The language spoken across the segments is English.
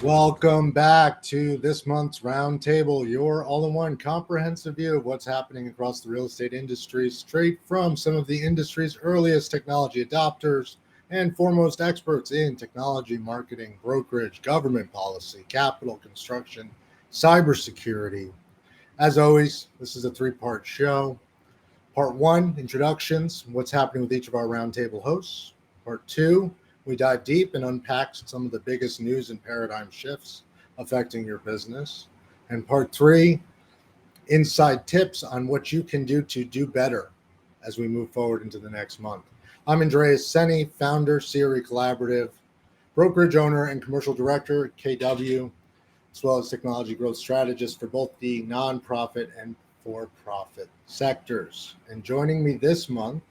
Welcome back to this month's Roundtable, your all-in-one comprehensive view of what's happening across the real estate industry, straight from some of the industry's earliest technology adopters and foremost experts in technology, marketing, brokerage, government policy, capital, construction, cybersecurity. As always, this is a three-part show. Part one, introductions, what's happening with each of our Roundtable hosts. Part two, we dive deep and unpack some of the biggest news and paradigm shifts affecting your business. And part three, inside tips on what you can do to do better as we move forward into the next month. I'm Andreas, Senie, founder, CRECollaborative, brokerage owner and commercial director at KW, as well as technology growth strategist for both the nonprofit and for-profit sectors. And joining me this month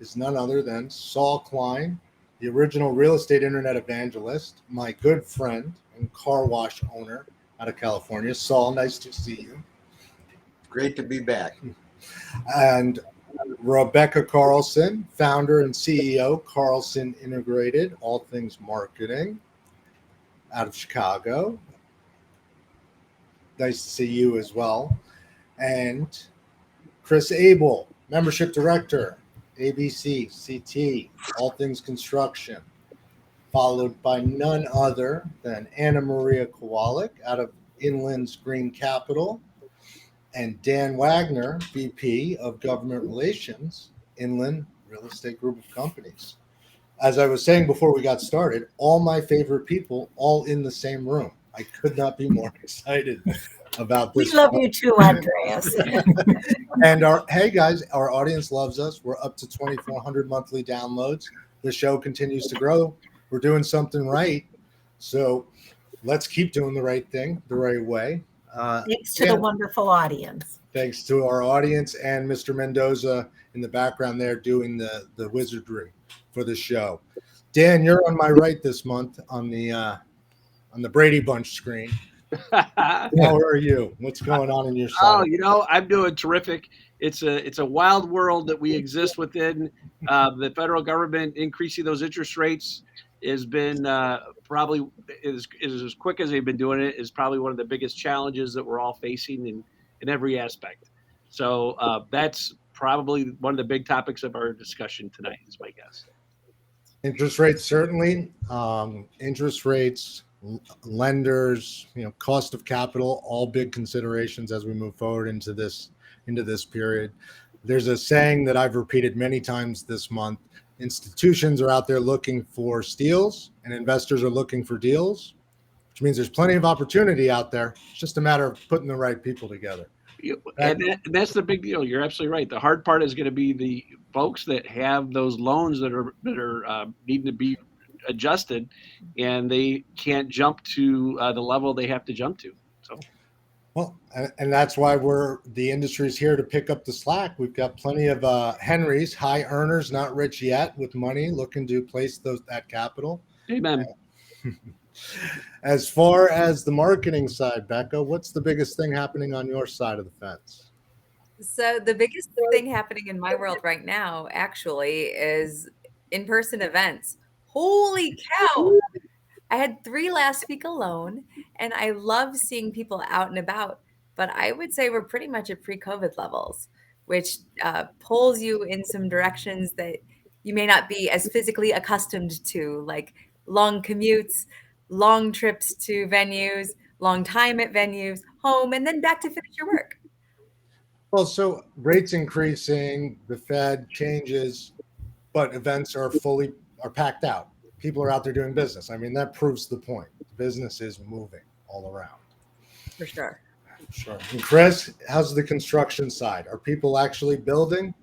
is none other than Saul Klein, the original real estate internet evangelist, my good friend and car wash owner out of California. Saul, nice to see you. Great to be back. And Rebekah Carlson, founder and CEO, Carlson Integrated, all things marketing, out of Chicago. Nice to see you as well. And Chris Abel, membership director, ABC, CT, all things construction, followed by none other than Maria Kowalik out of Inland's Green Capital, and Dan Wagner, VP of Government Relations, Inland Real Estate Group of Companies. As I was saying before we got started, all my favorite people all in the same room. I could not be more excited about this. We love you too, Andreas. And hey guys, our audience loves us. We're up to 2,400 monthly downloads. The show continues to grow. We're doing something right. So let's keep doing the right thing, the right way. Thanks to the wonderful audience. Thanks to our audience and Mr. Mendoza in the background there doing the wizardry for the show. Dan, you're on my right this month on the Brady Bunch screen. How are you? What's going on in your side? Oh, I'm doing terrific. It's a wild world that we exist within. The federal government increasing those interest rates has been probably is as quick as they've been doing it is probably one of the biggest challenges that we're all facing in every aspect. So that's probably one of the big topics of our discussion tonight, is my guess. Interest rates, certainly. Interest rates, lenders, cost of capital, all big considerations as we move forward into this period. There's a saying that I've repeated many times this month. Institutions are out there looking for steals and investors are looking for deals, which means there's plenty of opportunity out there. It's just a matter of putting the right people together. And that's the big deal. You're absolutely right. The hard part is going to be the folks that have those loans that are needing to be adjusted, and they can't jump to the level they have to jump to. So, well, and that's why the industry's here to pick up the slack. We've got plenty of Henrys, high earners, not rich yet, with money looking to place that capital. Amen. As far as the marketing side, Becca, what's the biggest thing happening on your side of the fence? So the biggest thing happening in my world right now, actually, is in-person events. Holy cow! I had 3 last week alone, and I love seeing people out and about. But I would say we're pretty much at pre-COVID levels, which pulls you in some directions that you may not be as physically accustomed to, like long commutes, long trips to venues, long time at venues, home, and then back to finish your work. Well, so rates increasing, the Fed changes, but events are packed out. People are out there doing business. I mean, that proves the point. Business is moving all around. For sure. Sure. And Chris, how's the construction side? Are people actually building?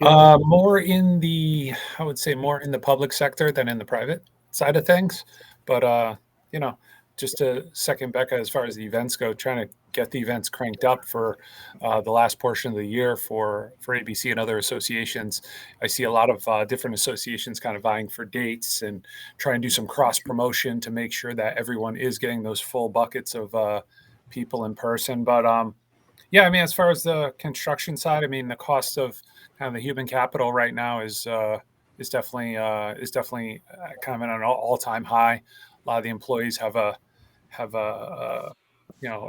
More in the public sector than in the private side of things. But, just to second Becca, as far as the events go, trying to get the events cranked up for the last portion of the year for ABC and other associations. I see a lot of different associations kind of vying for dates and try and do some cross promotion to make sure that everyone is getting those full buckets of people in person. But as far as the construction side, the cost of kind of the human capital right now is definitely kind of at an all-time high. A lot of the employees have a have a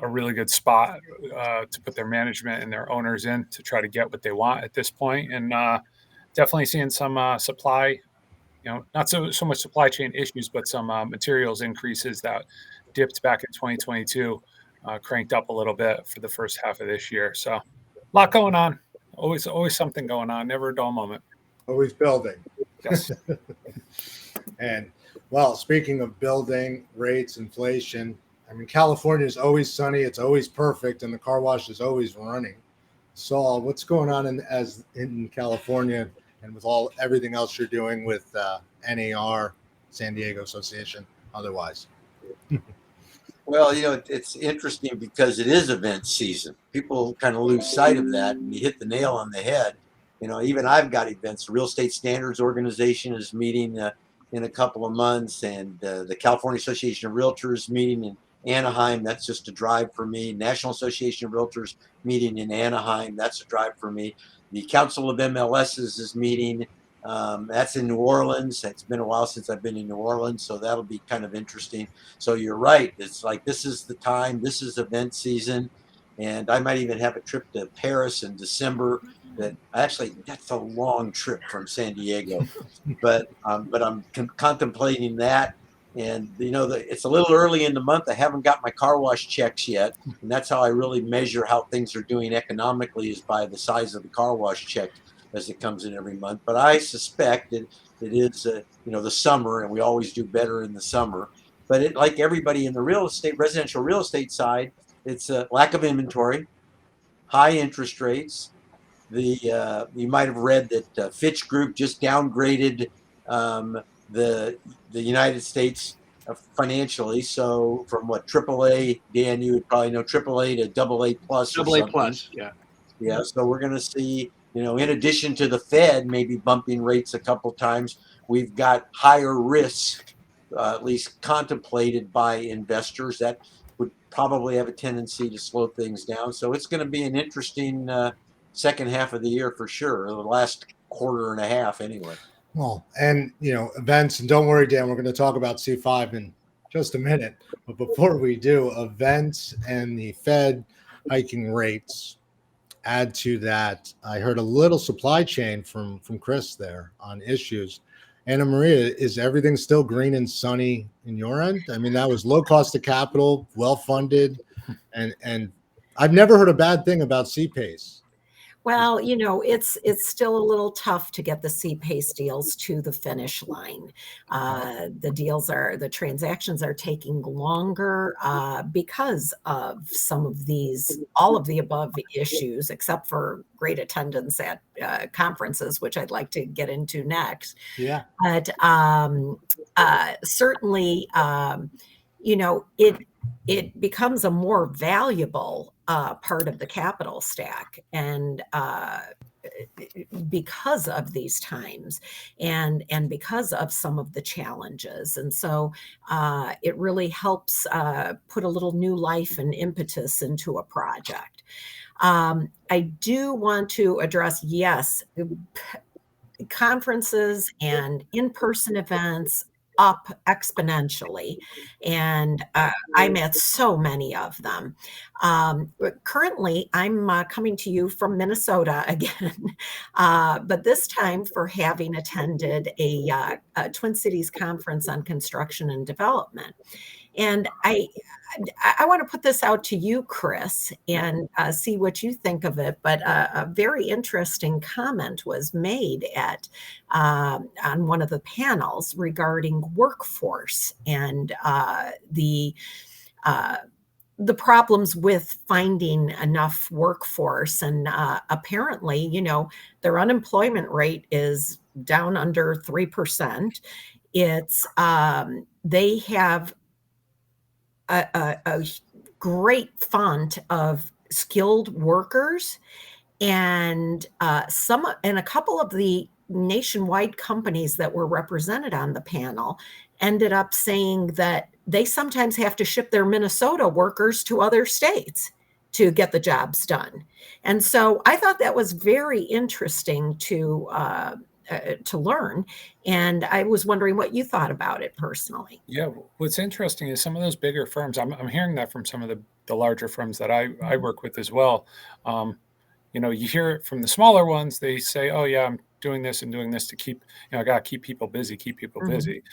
really good spot to put their management and their owners in to try to get what they want at this point. And definitely seeing some supply, not so much supply chain issues, but some materials increases that dipped back in 2022, cranked up a little bit for the first half of this year. So a lot going on. Always something going on. Never a dull moment. Always building. Yes. And well, speaking of building, rates, inflation, I mean, California is always sunny. It's always perfect. And the car wash is always running. Saul, what's going on in California and with everything else you're doing with NAR, San Diego Association, otherwise? Well, it's interesting because it is event season. People kind of lose sight of that, and you hit the nail on the head. Even I've got events. The Real Estate Standards Organization is meeting in a couple of months, and the California Association of Realtors meeting in Anaheim. That's just a drive for me. National Association of Realtors meeting in Anaheim. That's a drive for me. The Council of MLSs is meeting. That's in New Orleans. It's been a while since I've been in New Orleans, so that'll be kind of interesting. So you're right. It's like this is the time. This is event season, and I might even have a trip to Paris in December. That's a long trip from San Diego, but I'm contemplating that. And it's a little early in the month. I haven't got my car wash checks yet, and that's how I really measure how things are doing economically, is by the size of the car wash check as it comes in every month. But I suspect that it is the summer, and we always do better in the summer. But like everybody in the residential real estate side, it's a lack of inventory, high interest rates. You might have read that Fitch Group just downgraded the United States financially. So from what, AAA, Dan, you would probably know, AAA to AA plus. AA plus, yeah. Yeah, so we're going to see, in addition to the Fed maybe bumping rates a couple times, we've got higher risk, at least contemplated by investors, that would probably have a tendency to slow things down. So it's going to be an interesting second half of the year for sure, the last quarter and a half anyway. Well, and, events, and don't worry, Dan, we're going to talk about C5 in just a minute. But before we do, events and the Fed hiking rates add to that. I heard a little supply chain from Chris there on issues. Anna Maria, is everything still green and sunny in your end? I mean, that was low cost of capital, well-funded, and I've never heard a bad thing about cpace. Well, it's still a little tough to get the cpace deals to the finish line. The transactions are taking longer because of all of the above issues, except for great attendance at conferences, which I'd like to get into next. Yeah. But certainly, it becomes a more valuable part of the capital stack, and because of these times and because of some of the challenges. And so it really helps put a little new life and impetus into a project. I do want to address, yes, conferences and in-person events up exponentially, and I'm at so many of them. Currently, I'm coming to you from Minnesota again, but this time for having attended a Twin Cities conference on construction and development. And I want to put this out to you, Chris, and see what you think of it. But a very interesting comment was made on one of the panels regarding workforce and the problems with finding enough workforce. And apparently, their unemployment rate is down under 3%. It's they have a great font of skilled workers, and a couple of the nationwide companies that were represented on the panel ended up saying that they sometimes have to ship their Minnesota workers to other states to get the jobs done. And so I thought that was very interesting to to learn. And I was wondering what you thought about it personally. Yeah, what's interesting is some of those bigger firms. I'm hearing that from some of the larger firms that I work with as well. You hear it from the smaller ones. They say, "Oh yeah, I'm doing this and doing this to keep, I got to keep people busy, keep people busy."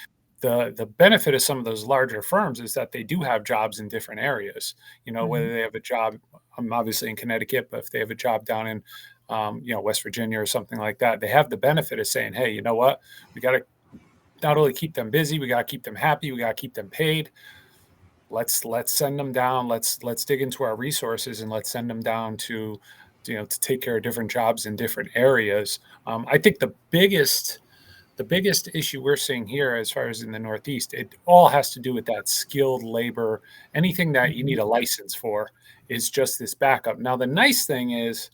The benefit of some of those larger firms is that they do have jobs in different areas. Whether they have a job, I'm obviously in Connecticut, but if they have a job down in, West Virginia or something like that, they have the benefit of saying, "Hey, you know what? We got to not only keep them busy, we got to keep them happy, we got to keep them paid. Let's send them down. Let's dig into our resources and let's send them down to take care of different jobs in different areas." I think the biggest issue we're seeing here, as far as in the Northeast, it all has to do with that skilled labor. Anything that you need a license for is just this backup. Now, the nice thing is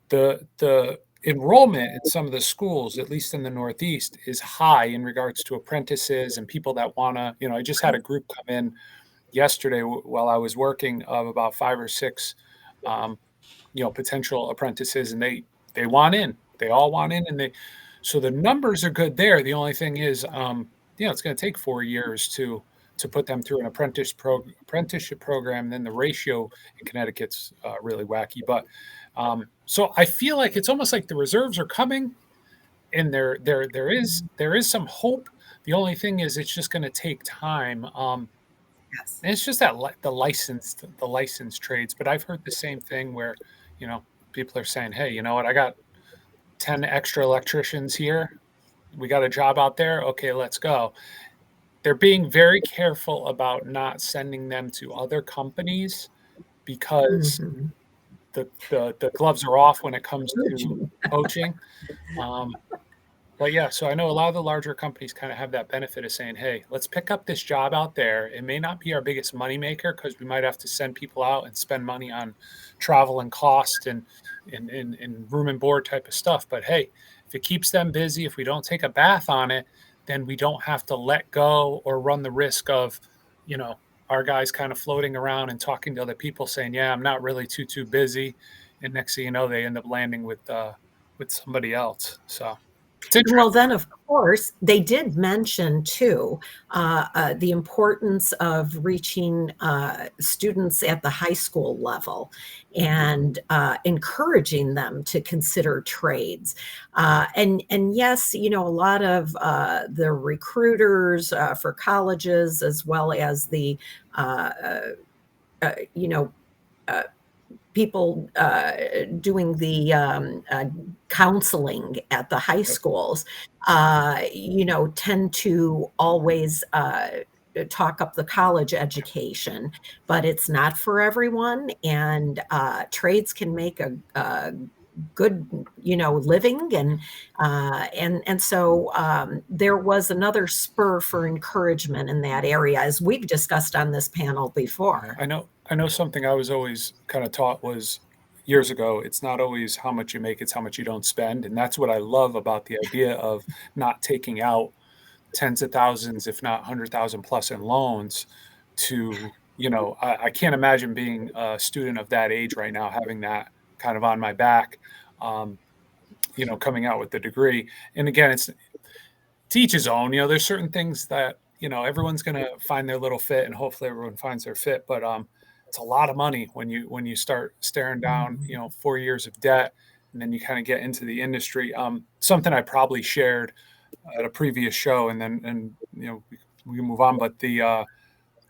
the enrollment in some of the schools, at least in the Northeast, is high in regards to apprentices and people that want to, I just had a group come in yesterday while I was working of about 5 or 6, potential apprentices, and they want in. They all want in, so the numbers are good there. The only thing is, it's going to take 4 years to put them through an apprenticeship program. Then the ratio in Connecticut's really wacky, but so I feel like it's almost like the reserves are coming, and there is some hope. The only thing is, it's just going to take time. Yes. And it's just that the licensed trades. But I've heard the same thing where, people are saying, "Hey, you know what? I got 10 extra electricians here. We got a job out there. Okay, let's go." They're being very careful about not sending them to other companies because the gloves are off when it comes to poaching. But yeah, so I know a lot of the larger companies kind of have that benefit of saying, "Hey, let's pick up this job out there. It may not be our biggest moneymaker because we might have to send people out and spend money on travel and cost and room and board type of stuff. But hey, if it keeps them busy, if we don't take a bath on it, then we don't have to let go or run the risk of, our guys kind of floating around and talking to other people saying, 'Yeah, I'm not really too busy.' And next thing you know, they end up landing with somebody else." So. Well, then, of course, they did mention, too, the importance of reaching students at the high school level and encouraging them to consider trades. And yes, a lot of the recruiters for colleges, as well as the, people doing the counseling at the high schools, tend to always talk up the college education, but it's not for everyone. And trades can make a good, living, and so there was another spur for encouragement in that area, as we've discussed on this panel before. I know something I was always kind of taught was years ago, it's not always how much you make, it's how much you don't spend. And that's what I love about the idea of not taking out tens of thousands, if not 100,000 plus in loans to, I can't imagine being a student of that age right now, having that kind of on my back, coming out with the degree. And again, it's to each his own. There's certain things that, everyone's going to find their little fit, and hopefully everyone finds their fit. But it's a lot of money when you start staring down, 4 years of debt, and then you kind of get into the industry. Something I probably shared at a previous show, and then we move on. But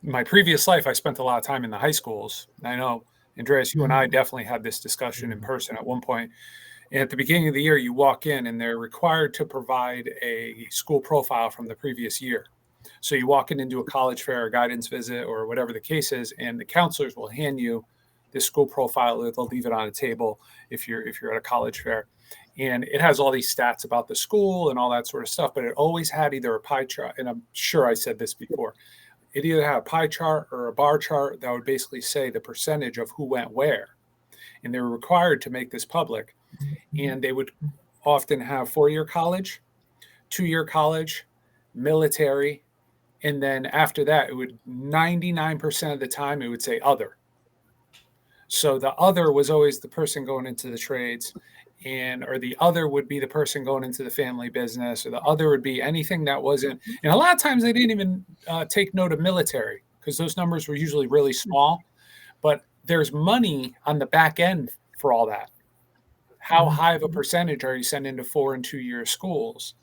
my previous life, I spent a lot of time in the high schools. And I know, Andreas, you and I definitely had this discussion in person at one point. And at the beginning of the year, you walk in and they're required to provide a school profile from the previous year. So you walk into a college fair or guidance visit or whatever the case is, and the counselors will hand you this school profile. They'll leave it on a table if you're at a college fair. And it has all these stats about the school and all that sort of stuff. But it always had either a pie chart, and I'm sure I said this before. It either had a pie chart or a bar chart that would basically say the percentage of who went where. And they were required to make this public. And they would often have 4-year college, 2-year college, military, and then after that, it would 99% of the time it would say other. So the other was always the person going into the trades. or the other would be the person going into the family business, or the other would be anything that wasn't. And a lot of times they didn't even take note of military, because those numbers were usually really small. But there's money on the back end for all that. How high of a percentage are you sending to 4 and 2 year schools?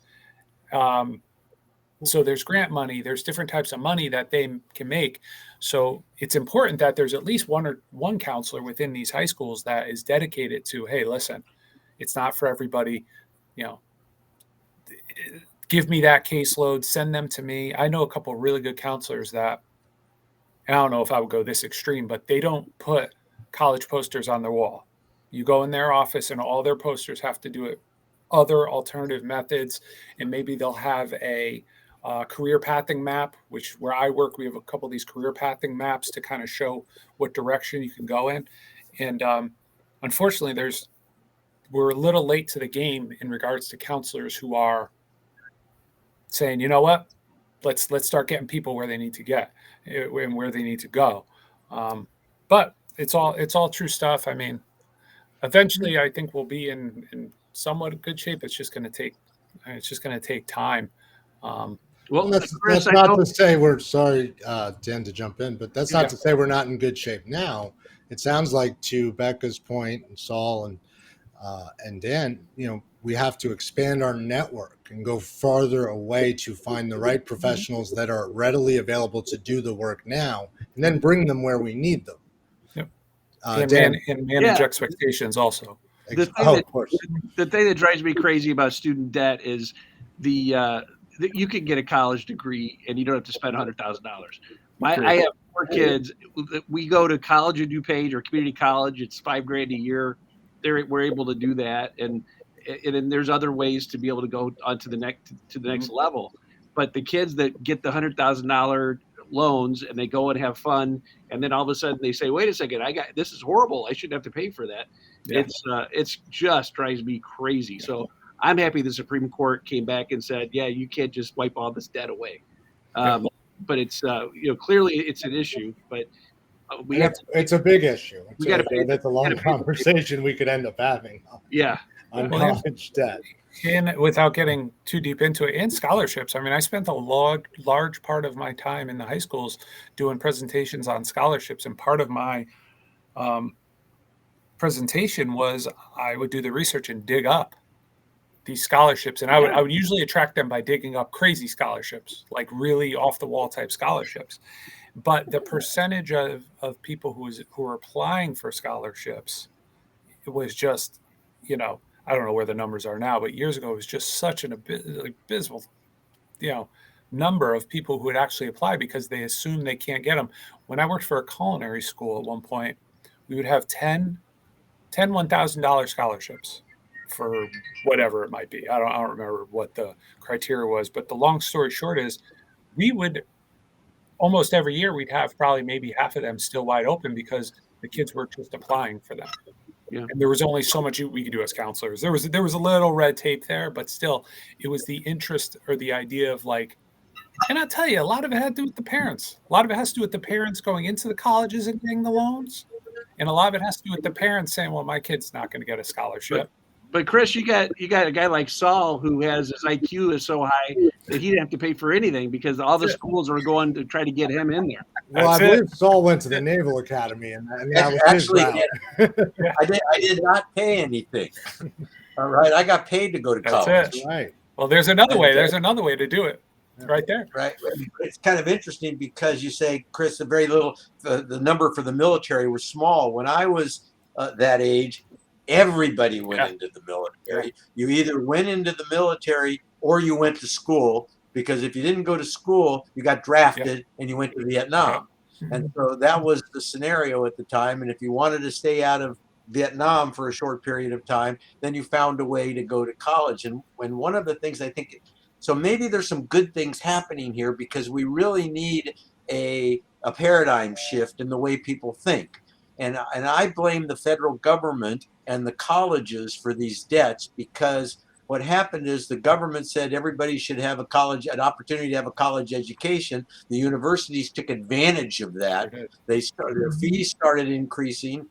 So there's grant money, there's different types of money that they can make. So it's important that there's at least one counselor within these high schools that is dedicated to, hey, listen, it's not for everybody, give me that caseload, send them to me. I know a couple of really good counselors that, and I don't know if I would go this extreme, but they don't put college posters on their wall. You go in their office and all their posters have to do it other alternative methods. And maybe they'll have a career pathing map, which where I work, we have a couple of these career pathing maps to kind of show what direction you can go in. And unfortunately, we're a little late to the game in regards to counselors who are saying, you know what, let's start getting people where they need to get and where they need to go. But it's all true stuff. I mean, eventually, I think we'll be in somewhat good shape. It's just going to take time. Well, that's Chris, not to say we're sorry, Dan, to jump in, but that's not to say we're not in good shape now. It sounds like, to Becca's point, and Saul and Dan, we have to expand our network and go farther away to find the right professionals that are readily available to do the work now, and then bring them where we need them. Yep. Dan, and manage expectations also. The thing that drives me crazy about student debt is you can get a college degree and you don't have to spend $100,000. I have 4 kids. We go to college in DuPage or community college. It's $5,000 a year. We're able to do that, and there's other ways to be able to go on to the next level. But the kids that get the $100,000 loans and they go and have fun, and then all of a sudden they say, "Wait a second, this is horrible. I shouldn't have to pay for that." Yeah. It's just drives me crazy. So I'm happy the Supreme Court came back and said, "Yeah, you can't just wipe all this debt away." But it's clearly it's an issue, but it's a big issue. That's a long pay. conversation we could end up having. Yeah, on college debt. And without getting too deep into it, and scholarships. I mean, I spent a large part of my time in the high schools doing presentations on scholarships, and part of my presentation was I would do the research and dig up these scholarships, and I would usually attract them by digging up crazy scholarships, like really off the wall type scholarships. But the percentage of people who are applying for scholarships, it was just, I don't know where the numbers are now, but years ago it was just such an abysmal, number of people who would actually apply because they assume they can't get them. When I worked for a culinary school at one point, we would have 10 $1,000 scholarships for whatever it might be. I don't remember what the criteria was, but the long story short is we would almost every year we'd have probably maybe half of them still wide open because the kids were just applying for them. Yeah. And there was only so much we could do as counselors. There was a little red tape there, but still it was the interest or the idea of like, and I'll tell you, a lot of it had to do with the parents. A lot of it has to do with the parents going into the colleges and getting the loans. And a lot of it has to do with the parents saying, well, my kid's not going to get a scholarship. But Chris, you got a guy like Saul who has his IQ is so high that he didn't have to pay for anything because all the schools are going to try to get him in there. Well, I believe Saul went to the Naval Academy, and that was actually his route. I did not pay anything. All right, I got paid to go to college. That's it. Right. Well, there's another way. There's another way to do it. Right there. Right. It's kind of interesting because you say, Chris, the number for the military was small. When I was that age, everybody went into the military. Yeah. You either went into the military or you went to school, because if you didn't go to school, you got drafted and you went to Vietnam. Yeah. And so that was the scenario at the time. And if you wanted to stay out of Vietnam for a short period of time, then you found a way to go to college. And when one of the things I think, so maybe there's some good things happening here because we really need a paradigm shift in the way people think. And I blame the federal government and the colleges for these debts, because what happened is the government said everybody should have an opportunity to have a college education. The universities took advantage of that. Their fees started increasing.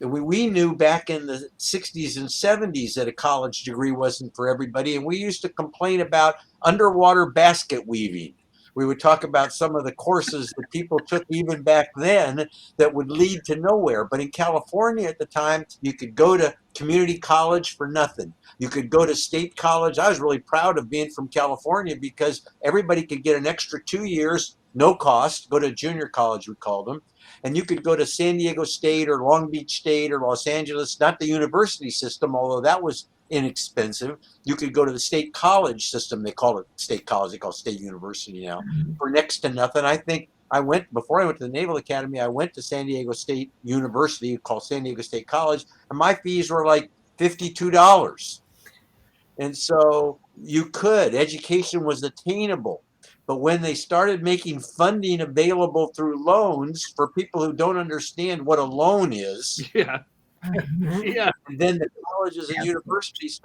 we knew back in the 60s and 70s that a college degree wasn't for everybody. And we used to complain about underwater basket weaving. We would talk about some of the courses that people took even back then that would lead to nowhere. But in California at the time, you could go to community college for nothing. You could go to state college. I was really proud of being from California because everybody could get an extra 2 years, no cost, go to junior college, we called them. And you could go to San Diego State or Long Beach State or Los Angeles, not the university system, although that was inexpensive. You could go to the state college system. They call it state college. They call it state university now for next to nothing. I think before I went to the Naval Academy, I went to San Diego State University, called San Diego State College, and my fees were like $52. And so education was attainable. But when they started making funding available through loans for people who don't understand what a loan is, Yeah. and then the colleges and universities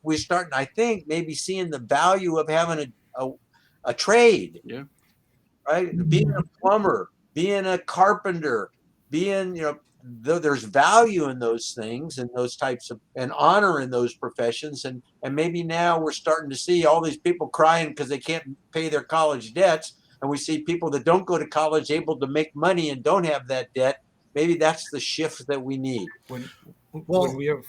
we're starting, I think, maybe seeing the value of having a trade. Yeah. Right? Being a plumber, being a carpenter, being, there's value in those things and those types of, and honor in those professions. And maybe now we're starting to see all these people crying because they can't pay their college debts. And we see people that don't go to college able to make money and don't have that debt. Maybe that's the shift that we need. When we have,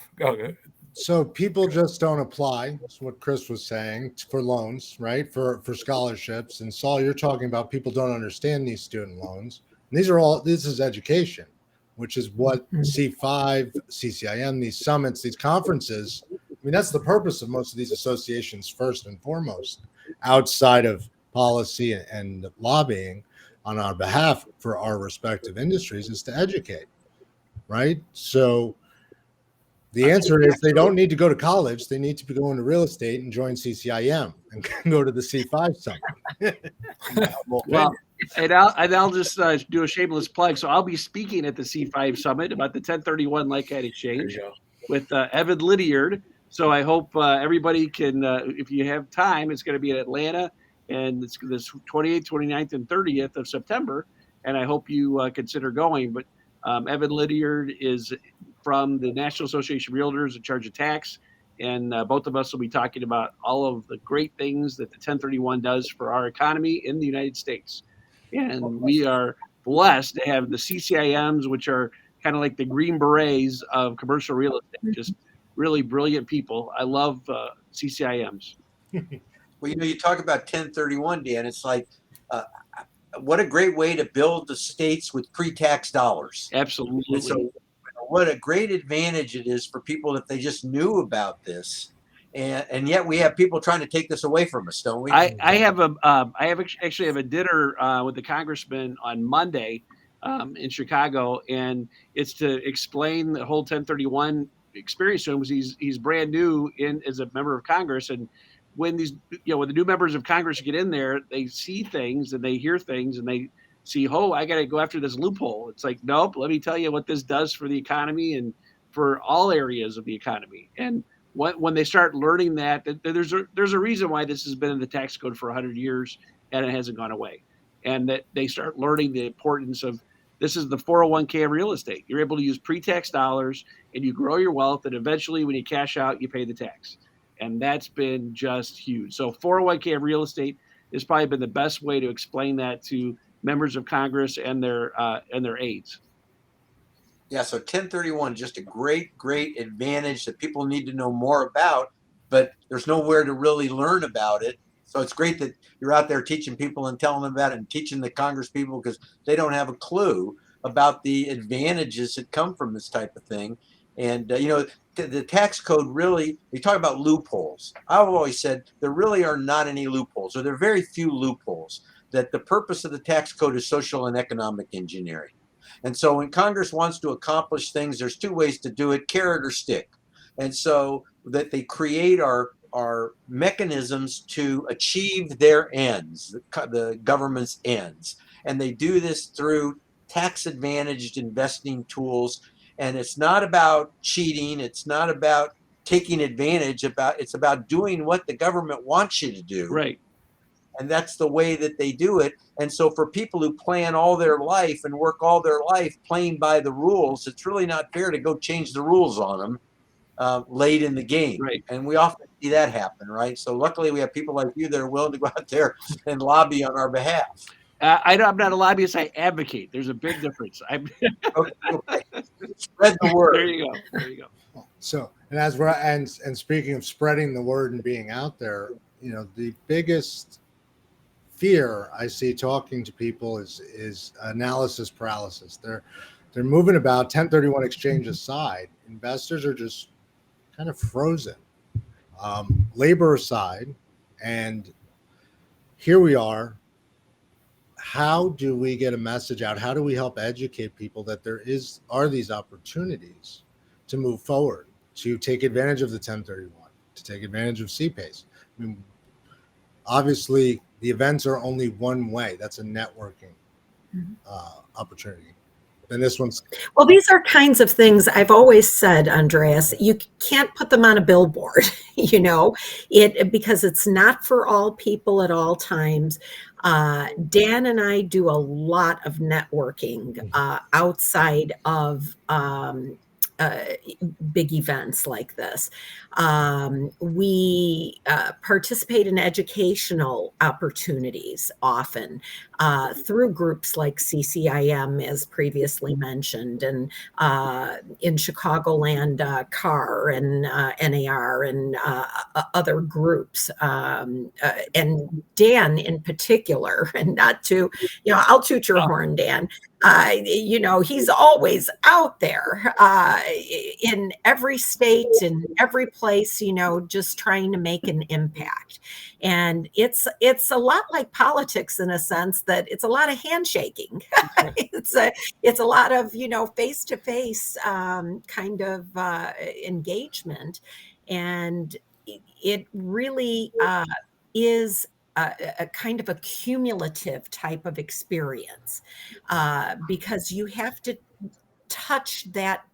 so people just don't apply. That's what Chris was saying, for loans, right? For scholarships. And Saul, you're talking about people don't understand these student loans. And this is education, which is what C5, CCIM, these summits, these conferences, I mean, that's the purpose of most of these associations first and foremost, outside of policy and lobbying on our behalf for our respective industries, is to educate, right? So the answer is they don't need to go to college. They need to be going to real estate and join CCIM and go to the C5 summit. Well, and I'll just do a shameless plug. So I'll be speaking at the C5 Summit about the 1031 Like-Kind Exchange with Evan Lydiard. So I hope everybody can, if you have time, it's going to be in Atlanta, and it's this 28th, 29th, and 30th of September. And I hope you consider going. But Evan Lydiard is from the National Association of Realtors in charge of tax. And both of us will be talking about all of the great things that the 1031 does for our economy in the United States. And we are blessed to have the CCIMs, which are kind of like the Green Berets of commercial real estate, just really brilliant people. I love CCIMs. Well, you talk about 1031, Dan. It's like, what a great way to build the states with pre-tax dollars. Absolutely. And so what a great advantage it is for people if they just knew about this. And yet we have people trying to take this away from us, don't we? I actually have a dinner with the congressman on Monday in Chicago, and it's to explain the whole 1031 experience to him, because he's brand new as a member of Congress. And when when the new members of Congress get in there, they see things and they hear things and they see, I got to go after this loophole. It's like, nope, let me tell you what this does for the economy and for all areas of the economy. And when they start learning that there's a reason why this has been in the tax code for 100 years and it hasn't gone away, and that they start learning the importance of, this is the 401k of real estate. You're able to use pre-tax dollars and you grow your wealth, and eventually when you cash out, you pay the tax. And that's been just huge. So 401k of real estate has probably been the best way to explain that to members of Congress and their aides. Yeah, so 1031, just a great, great advantage that people need to know more about, but there's nowhere to really learn about it. So it's great that you're out there teaching people and telling them about it, and teaching the Congress people, because they don't have a clue about the advantages that come from this type of thing. And, the tax code really, we talk about loopholes. I've always said there really are not any loopholes, or there are very few loopholes, that the purpose of the tax code is social and economic engineering. And so when Congress wants to accomplish things, there's two ways to do it: carrot or stick. And so that they create our mechanisms to achieve their ends, the government's ends. And they do this through tax advantaged investing tools. And it's not about cheating. It's not about taking advantage. It's about doing what the government wants you to do. Right. And that's the way that they do it. And so for people who plan all their life and work all their life playing by the rules, it's really not fair to go change the rules on them late in the game. Right. And we often see that happen, right? So luckily we have people like you that are willing to go out there and lobby on our behalf. I'm not a lobbyist. I advocate. There's a big difference. Okay. Spread the word. There you go. There you go. So, and as we're and speaking of spreading the word and being out there, the biggest fear I see talking to people is analysis paralysis. They're moving about 1031 exchange aside. Investors are just kind of frozen, labor aside, and here we are. How do we get a message out? How do we help educate people that there are these opportunities to move forward, to take advantage of the 1031, to take advantage of CPACE? I mean, obviously, the events are only one way. That's a networking opportunity. And this one's... Well, these are kinds of things I've always said, Andreas, you can't put them on a billboard, because it's not for all people at all times. Dan and I do a lot of networking outside of big events like this. We participate in educational opportunities often through groups like CCIM, as previously mentioned, and in Chicagoland, CAR and NICAR and other groups. And Dan in particular, and not to, I'll toot your horn, Dan. He's always out there in every state, in every place, just trying to make an impact. And it's a lot like politics in a sense that it's a lot of handshaking. It's a lot of, face-to-face kind of engagement. And it really is a kind of a cumulative type of experience because you have to touch that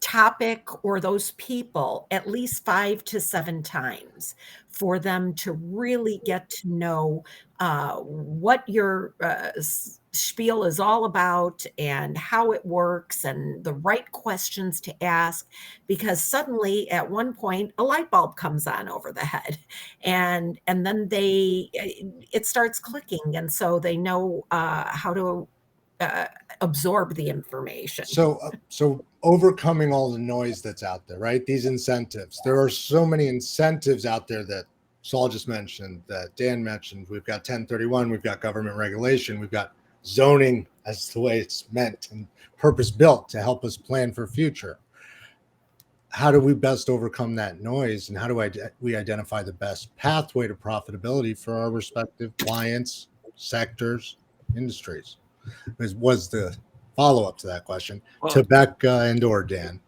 topic or those people at least 5 to 7 times for them to really get to know what your spiel is all about and how it works and the right questions to ask, because suddenly at one point a light bulb comes on over the head and then it starts clicking, and so they know how to absorb the information. So overcoming all the noise that's out there, right? These incentives. There are so many incentives out there that Saul just mentioned, that Dan mentioned. We've got 1031, we've got government regulation, we've got zoning as the way it's meant and purpose built to help us plan for future. How do we best overcome that noise, and how do we identify the best pathway to profitability for our respective clients, sectors, industries? Was the follow-up to that question to Becca and or Dan.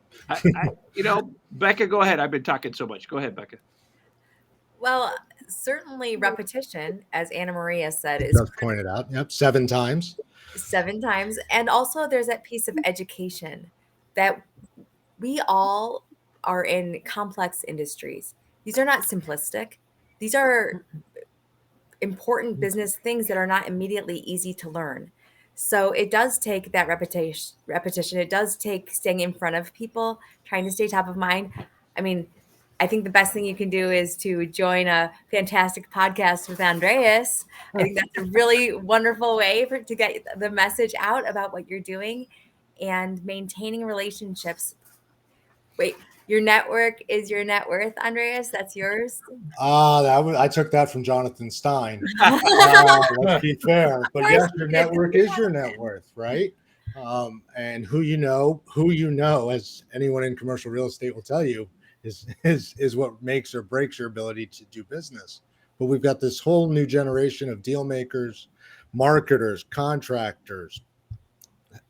Becca, go ahead. I've been talking so much. Go ahead, Becca. Well, certainly repetition, as Anna Maria said, is just pointed out. Yep, 7 times. 7 times. And also there's that piece of education that we all are in complex industries. These are not simplistic. These are important business things that are not immediately easy to learn. So it does take that repetition. It does take staying in front of people, trying to stay top of mind. I mean, I think the best thing you can do is to join a fantastic podcast with Andreas. I think that's a really wonderful way to get the message out about what you're doing and maintaining relationships. Wait, your network is your net worth, Andreas? That's yours? I took that from Jonathan Stein. Let's be fair. But yes, your network is your net worth, right? And who you know, as anyone in commercial real estate will tell you, is what makes or breaks your ability to do business. But we've got this whole new generation of deal makers, marketers, contractors,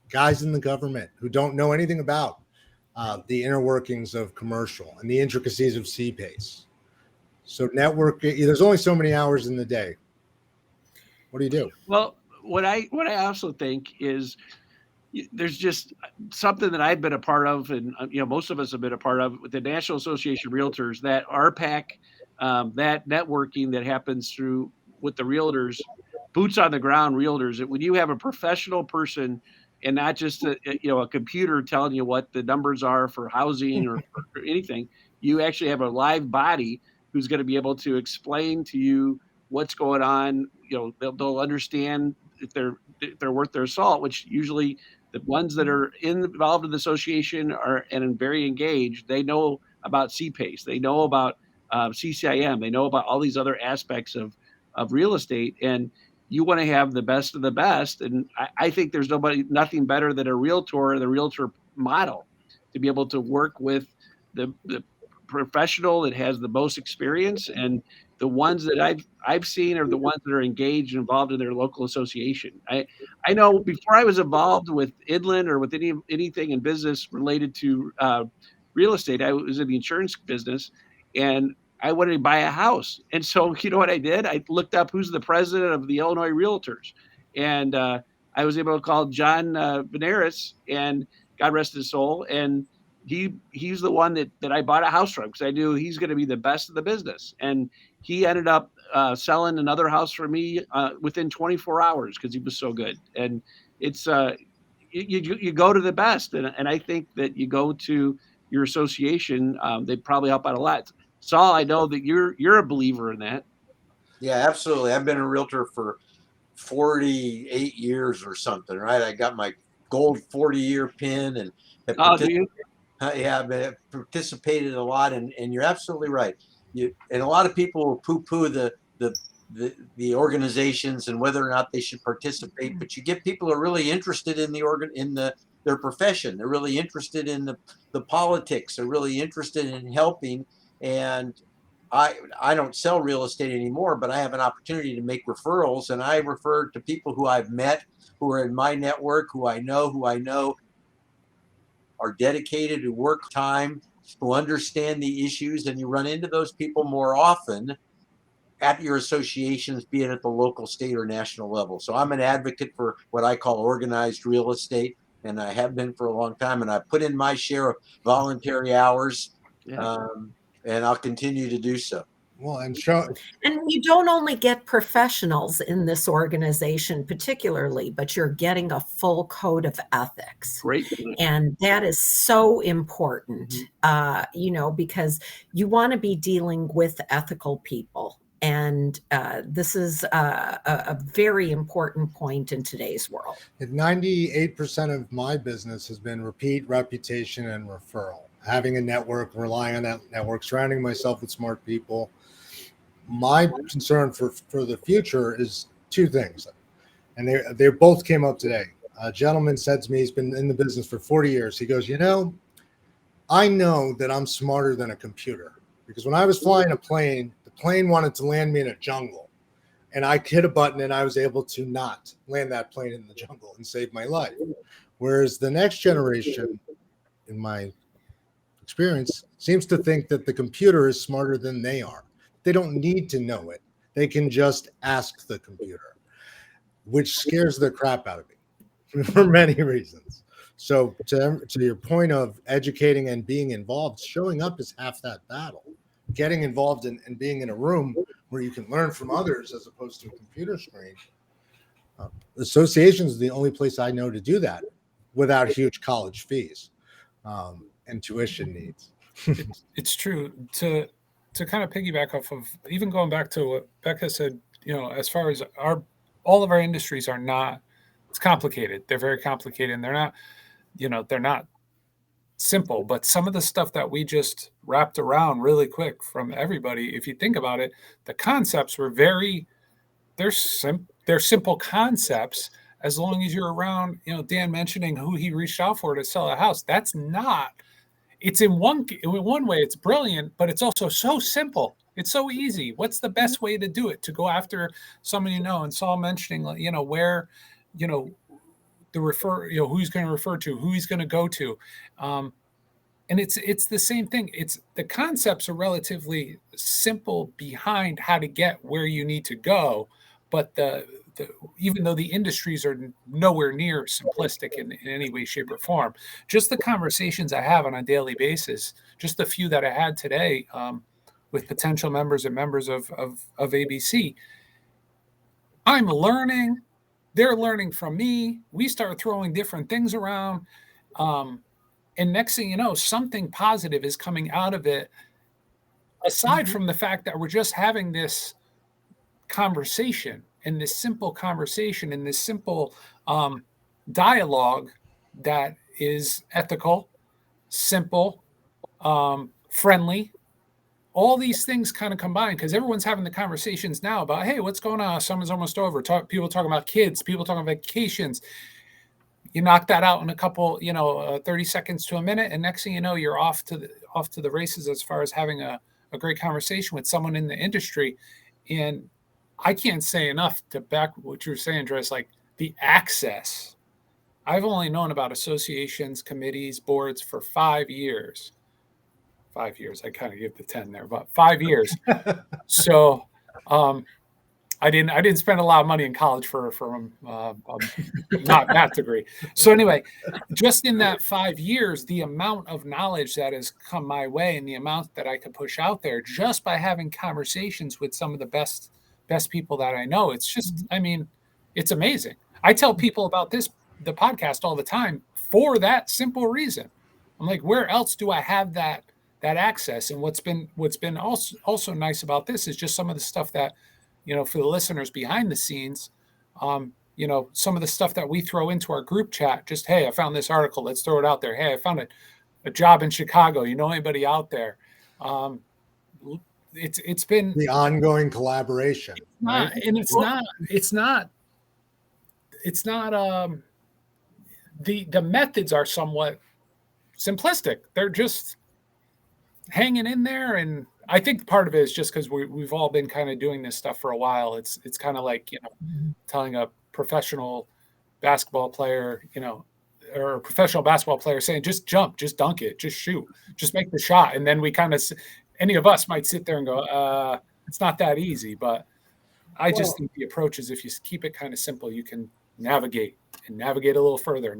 guys in the government who don't know anything about the inner workings of commercial and the intricacies of CPACE. So networking, there's only so many hours in the day. What do you do? Well, what I also think is there's just something that I've been a part of, and most of us have been a part of with the National Association of Realtors, that RPAC that networking that happens through with the realtors, boots on the ground realtors. That when you have a professional person and not just a computer telling you what the numbers are for housing or anything, you actually have a live body who's going to be able to explain to you what's going on. They'll understand if they're worth their salt, which usually the ones that are involved in the association are and very engaged. They know about cpace, they know about CCIM, they know about all these other aspects of real estate, and you want to have the best of the best. And I think there's nothing better than a realtor, the realtor model, to be able to work with the professional that has the most experience, and the ones that I've seen are the ones that are engaged and involved in their local association. I know before I was involved with Inland or with anything in business related to real estate, I was in the insurance business, and I wanted to buy a house. And so, you know what I did? I looked up who's the president of the Illinois Realtors, and I was able to call John Veneris, and God rest his soul, and he's the one that I bought a house from, because I knew he's going to be the best of the business. And he ended up selling another house for me within 24 hours because he was so good. And it's you go to the best, and I think that you go to your association, they probably help out a lot. Saul, I know that you're a believer in that. Yeah, absolutely. I've been a realtor for 48 years or something, right? I got my gold 40-year pin and have Do you? I've participated a lot, and you're absolutely right. And a lot of people will poo-poo the organizations and whether or not they should participate, but you get people who are really interested in their profession. They're really interested in the politics. They're really interested in helping. And I don't sell real estate anymore, but I have an opportunity to make referrals, and I refer to people who I've met, who are in my network, who I know are dedicated, who work time, who understand the issues, and you run into those people more often at your associations, be it at the local, state, or national level. So I'm an advocate for what I call organized real estate, and I have been for a long time, and I put in my share of voluntary hours, and I'll continue to do so. Well, and you don't only get professionals in this organization particularly, but you're getting a full code of ethics. Great. And that is so important, because you want to be dealing with ethical people. And this is a very important point in today's world. 98% of my business has been repeat, reputation, and referral. Having a network, relying on that network, surrounding myself with smart people. My concern for the future is two things, and they both came up today. A gentleman said to me, he's been in the business for 40 years. He goes, I know that I'm smarter than a computer, because when I was flying a plane, the plane wanted to land me in a jungle, and I hit a button and I was able to not land that plane in the jungle and save my life. Whereas the next generation, in my experience, seems to think that the computer is smarter than they are. They don't need to know it. They can just ask the computer, which scares the crap out of me for many reasons. So to your point of educating and being involved, showing up is half that battle. Getting involved and being in a room where you can learn from others as opposed to a computer screen. Associations is the only place I know to do that without huge college fees and tuition needs. It's true. To kind of piggyback off of even going back to what Becca said, as far as all of our industries are not, it's complicated. They're very complicated, and they're not simple. But some of the stuff that we just wrapped around really quick from everybody, if you think about it, the concepts were they're simple concepts. As long as you're around, Dan mentioning who he reached out for to sell a house, that's not. It's in one way, it's brilliant, but it's also so simple. It's so easy. What's the best way to do it? To go after someone and Saul mentioning, where, the who he's going to refer to, who he's going to go to. And it's the same thing. It's the concepts are relatively simple behind how to get where you need to go, but even though the industries are nowhere near simplistic in any way, shape, or form, just the conversations I have on a daily basis, just the few that I had today, with potential members and members of ABC. I'm learning. They're learning from me. We start throwing different things around. And next thing you know, something positive is coming out of it. Aside from the fact that we're just having this conversation and this simple conversation and this simple dialogue that is ethical, simple, friendly. All these things kind of combine because everyone's having the conversations now about, hey, what's going on? Summer's almost over. People talking about kids, people talking about vacations. You knock that out in a couple, 30 seconds to a minute, and next thing you know, you're off to the races as far as having a great conversation with someone in the industry. And I can't say enough to back what you were saying, Andreas, like the access. I've only known about associations, committees, boards for 5 years. 5 years. I kind of give the 10 there, but 5 years. So I didn't spend a lot of money in college for not that degree. So anyway, just in that 5 years, the amount of knowledge that has come my way and the amount that I could push out there just by having conversations with some of the best people that I know, it's just, I mean, it's amazing. I tell people about the podcast all the time for that simple reason. I'm like, where else do I have that access? And what's been also nice about this is just some of the stuff that, for the listeners behind the scenes, some of the stuff that we throw into our group chat, just, hey, I found this article, let's throw it out there. Hey, I found a job in Chicago. You know anybody out there? It's been the ongoing collaboration. Right? It's not the methods are somewhat simplistic. They're just hanging in there. And I think part of it is just because we've all been kind of doing this stuff for a while. It's kind of like, telling a professional basketball player, or a professional basketball player saying, just jump, just dunk it, just shoot, just make the shot. And then we kind of, any of us might sit there and go, it's not that easy. But I just think the approach is if you keep it kind of simple, you can navigate a little further,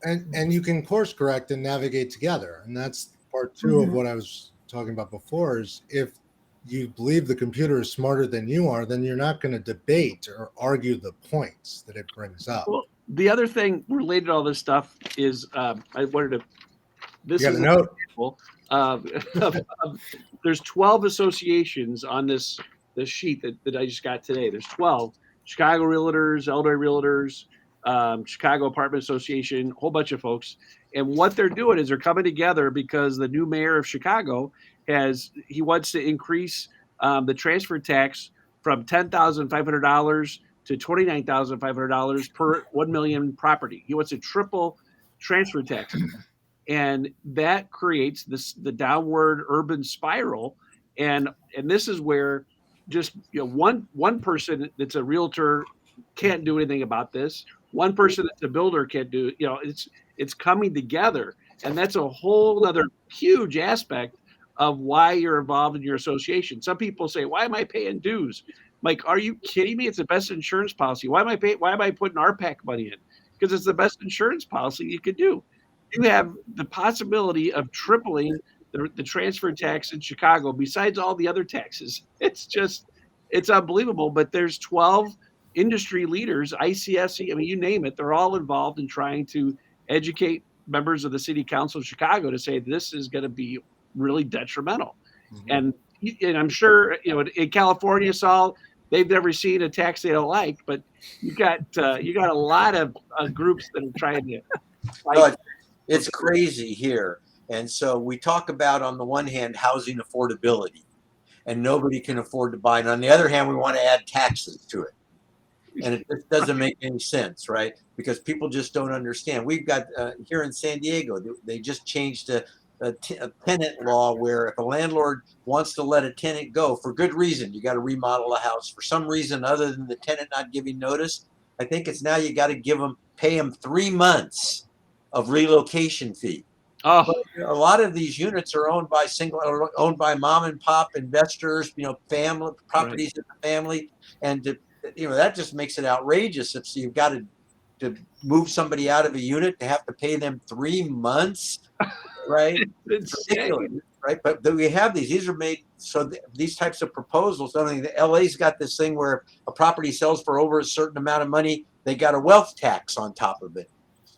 And you can course correct and navigate together. And that's part two of what I was talking about before, is if you believe the computer is smarter than you are, then you're not going to debate or argue the points that it brings up. Well, the other thing related to all this stuff is I wanted to. This you got is a note. There's 12 associations on this sheet that I just got today. There's 12: Chicago Realtors, Elderly Realtors, Chicago Apartment Association, a whole bunch of folks. And what they're doing is they're coming together because the new mayor of Chicago he wants to increase the transfer tax from $10,500 to $29,500 per 1 million property. He wants to triple transfer tax. And that creates the downward urban spiral. And this is where just one person that's a realtor can't do anything about this. One person that's a builder can't do it. It's coming together. And that's a whole other huge aspect of why you're involved in your association. Some people say, why am I paying dues? Like, are you kidding me? It's the best insurance policy. Why am I putting RPAC money in? Because it's the best insurance policy you could do. You have the possibility of tripling the transfer tax in Chicago besides all the other taxes. It's unbelievable. But there's 12 industry leaders, ICSC, I mean, you name it, they're all involved in trying to educate members of the city council of Chicago to say this is going to be really detrimental. And I'm sure, in California, Saul, they've never seen a tax they don't like, but you got a lot of groups that are trying to fight. No, it's crazy here. And so we talk about, on the one hand, housing affordability, and nobody can afford to buy. And on the other hand, we want to add taxes to it. And it just doesn't make any sense, right? Because people just don't understand. We've got here in San Diego, they just changed a tenant law where if a landlord wants to let a tenant go for good reason, you got to remodel a house for some reason other than the tenant not giving notice. I think it's now you got to pay them 3 months of relocation fee. Oh, But a lot of these units are owned by mom and pop investors, family properties in the family, and that just makes it outrageous if you've got to move somebody out of a unit to have to pay them 3 months. Right? it's Ridiculous, right? But we have these are made so these types of proposals. I mean, the LA's got this thing where a property sells for over a certain amount of money, they got a wealth tax on top of it.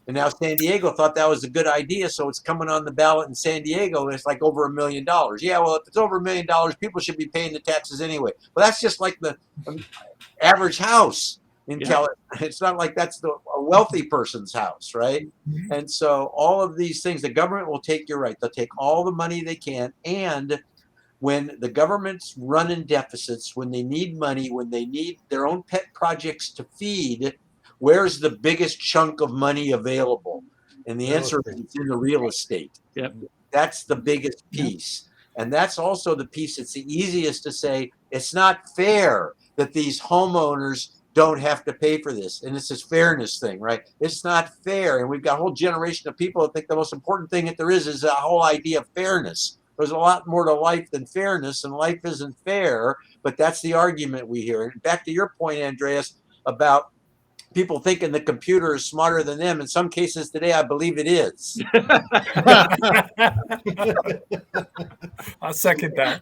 And now San Diego thought that was a good idea, so it's coming on the ballot in San Diego, and it's like over $1 million. Yeah, well, if it's over $1 million, people should be paying the taxes anyway. Well, that's just like the average house in California. It's not like that's a wealthy person's house, right? And so all of these things, the government will take, you're right, they'll take all the money they can. And when the government's running deficits, when they need money, when they need their own pet projects to feed, where's the biggest chunk of money available? And the answer is it's in the real estate. Yep. That's the biggest piece. And that's also the piece that's the easiest to say, it's not fair that these homeowners don't have to pay for this. And it's this fairness thing, right? It's not fair. And we've got a whole generation of people that think the most important thing that there is a whole idea of fairness. There's a lot more to life than fairness, and life isn't fair. But that's the argument we hear. And back to your point, Andreas, about people thinking the computer is smarter than them. In some cases today, I believe it is. I'll second that.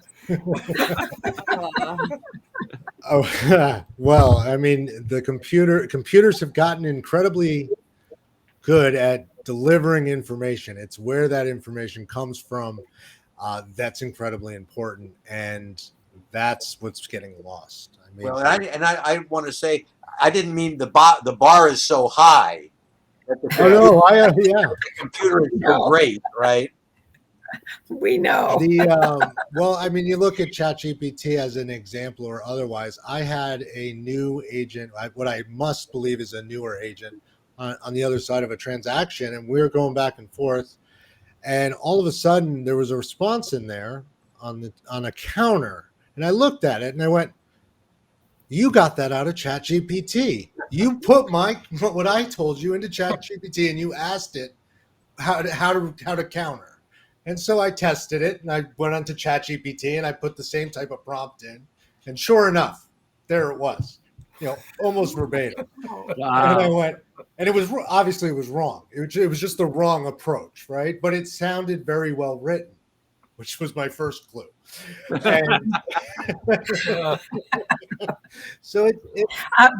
Oh, well, I mean, the computers have gotten incredibly good at delivering information. It's where that information comes from that's incredibly important, and that's what's getting lost. I mean, Well, I want to say, I didn't mean the bar is so high that the the computer is so great, right? We know. Well, I mean, you look at ChatGPT as an example or otherwise. I had a new agent, what I must believe is a newer agent, on the other side of a transaction, and we were going back and forth, and all of a sudden there was a response in there on a counter, and I looked at it and I went, "You got that out of ChatGPT. You put what I told you into ChatGPT, and you asked it how to counter." And so I tested it, and I went onto ChatGPT, and I put the same type of prompt in, and sure enough, there it was, almost verbatim. Wow. And I went, and it was obviously it was wrong. It was just the wrong approach, right? But it sounded very well written, which was my first clue. And so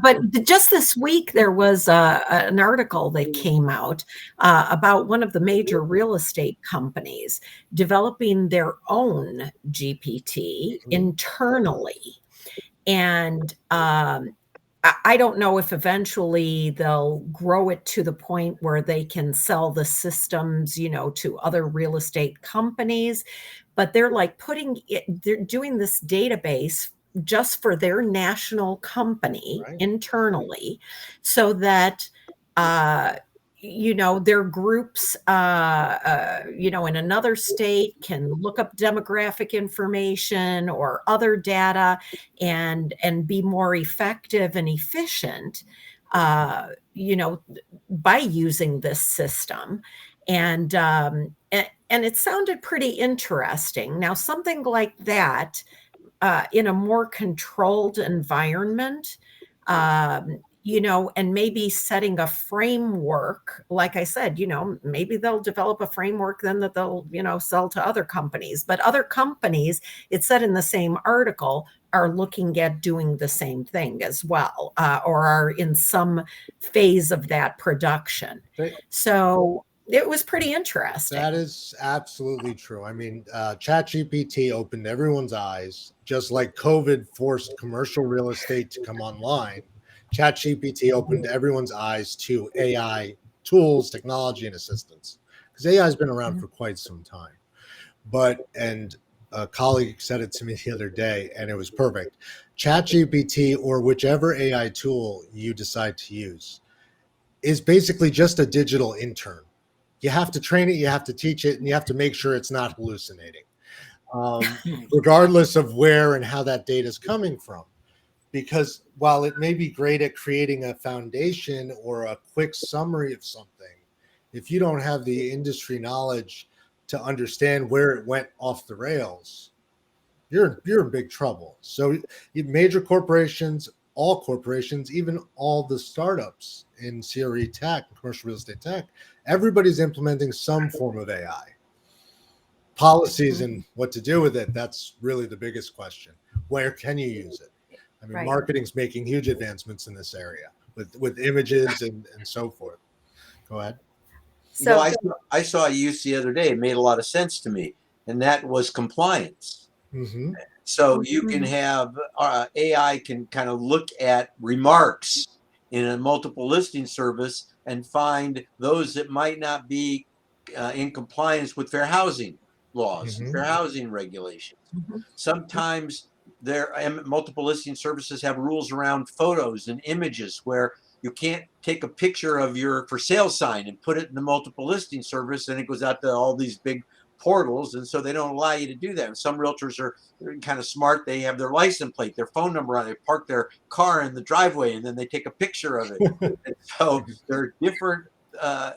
but just this week, there was an article that came out about one of the major real estate companies developing their own GPT internally. And I don't know if eventually they'll grow it to the point where they can sell the systems, to other real estate companies. But they're like they're doing this database just for their national company internally, so that their groups in another state can look up demographic information or other data and be more effective and efficient by using this system. And it sounded pretty interesting. Now, something like that in a more controlled environment, and maybe setting a framework, like I said, maybe they'll develop a framework then that they'll, sell to other companies. But other companies, it said in the same article, are looking at doing the same thing as well, or are in some phase of that production. So it was pretty interesting. That is absolutely true. I mean, ChatGPT opened everyone's eyes, just like COVID forced commercial real estate to come online. ChatGPT opened everyone's eyes to AI tools, technology, and assistance, because AI has been around for quite some time. And a colleague said it to me the other day, and it was perfect. ChatGPT, or whichever AI tool you decide to use, is basically just a digital intern. You have to train it, you have to teach it, and you have to make sure it's not hallucinating, regardless of where and how that data is coming from. Because while it may be great at creating a foundation or a quick summary of something, if you don't have the industry knowledge to understand where it went off the rails, you're in big trouble. So major corporations, all corporations, even all the startups in CRETech, commercial real estate tech, everybody's implementing some form of AI. policies and what to do with it, that's really the biggest question. Where can you use it? I mean, Right. marketing's making huge advancements in this area with images and so forth. Go ahead. You know, So I saw a use the other day. It made a lot of sense to me, and that was compliance. Mm-hmm. So you can have AI can kind of look at remarks in a multiple listing service and find those that might not be in compliance with fair housing laws, Mhm. fair housing regulations. Mhm. Sometimes multiple listing services have rules around photos and images where you can't take a picture of your for sale sign and put it in the multiple listing service, and it goes out to all these big portals, and so they don't allow you to do that. And some realtors are kind of smart. They have their license plate, their phone number on it, they park their car in the driveway, and then they take a picture of it. And so there are different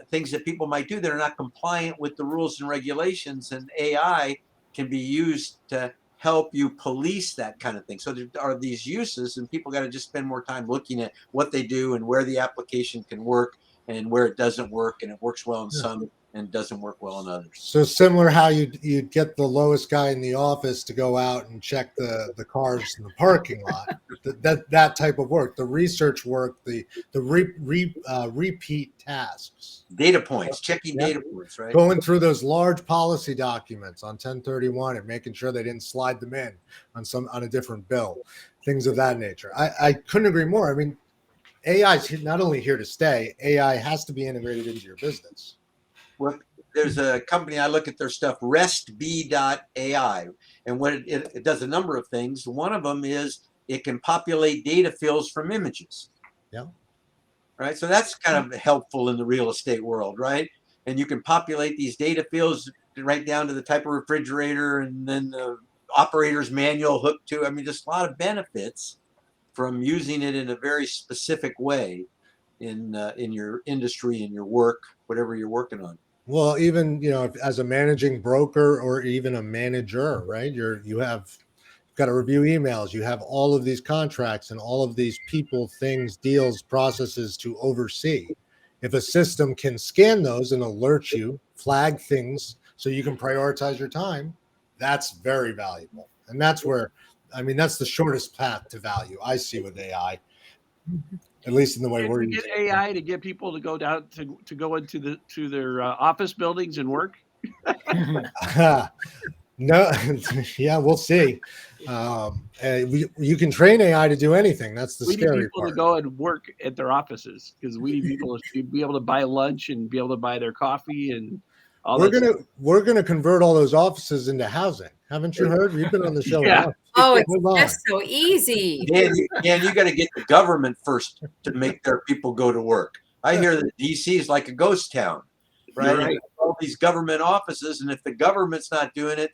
things that people might do that are not compliant with the rules and regulations, and AI can be used to help you police that kind of thing. So there are these uses, and people got to just spend more time looking at what they do and where the application can work and where it doesn't work, and it works well in some and doesn't work well in others. So similar how you'd get the lowest guy in the office to go out and check the cars in the parking lot. That type of work, the research work, the repeat tasks, Data points, checking data points, right? going through those large policy documents on 1031 and making sure they didn't slide them in on a different bill, things of that nature. I couldn't agree more. I mean, AI is not only here to stay, AI has to be integrated into your business. Well, there's a company, I look at their stuff, restb.ai, and what it does a number of things. One of them is it can populate data fields from images. Yeah. Right. So that's kind of helpful in the real estate world, right? And you can populate these data fields right down to the type of refrigerator and then the operator's manual hooked to. I mean, just a lot of benefits from using it in a very specific way in your industry, in your work, whatever you're working on. Well, even, as a managing broker or even a manager, right? You've got to review emails. You have all of these contracts and all of these people, things, deals, processes to oversee. If a system can scan those and alert you, flag things so you can prioritize your time, that's very valuable. And that's that's the shortest path to value I see with AI. At least in the way we're get using AI to get people to go down to go into their office buildings and work. No, yeah, we'll see. You can train AI to do anything. That's the We need scary people part. to go and work at their offices because we need people to be able to buy lunch and be able to buy their coffee and all that. We're gonna convert all those offices into housing. Haven't you heard? You've been on the show. Yeah. Enough. oh, it's Hold on. just so easy. Dan, you got to get the government first to make their people go to work. I hear that DC is like a ghost town, right? Right. All these government offices, and if the government's not doing it,